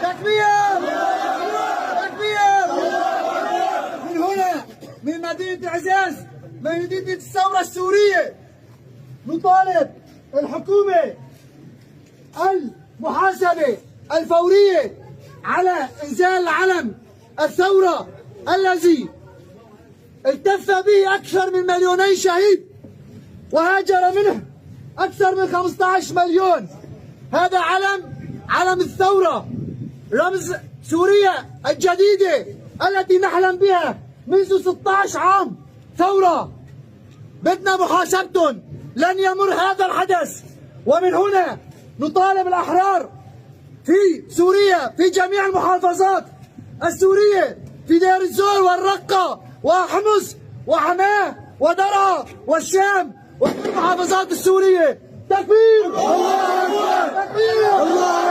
تكبير! تكبير! من هنا من مدينة عزاز، من مدينة الثورة السورية، نطالب الحكومة المحاسبة الفورية على إنزال علم الثورة الذي التف به أكثر من 2,000,000 شهيد وهاجر منه أكثر من 15 مليون. هذا علم الثورة، رمز سوريا الجديدة التي نحلم بها منذ 16 عام ثورة. بدنا محاسبتهم، لن يمر هذا الحدث. ومن هنا نطالب الأحرار في سوريا في جميع المحافظات السورية، في دير الزور والرقة وحمص وحماه ودرعا والشام وفي المحافظات السورية. تكبير! الله أكبر! تكبير! الله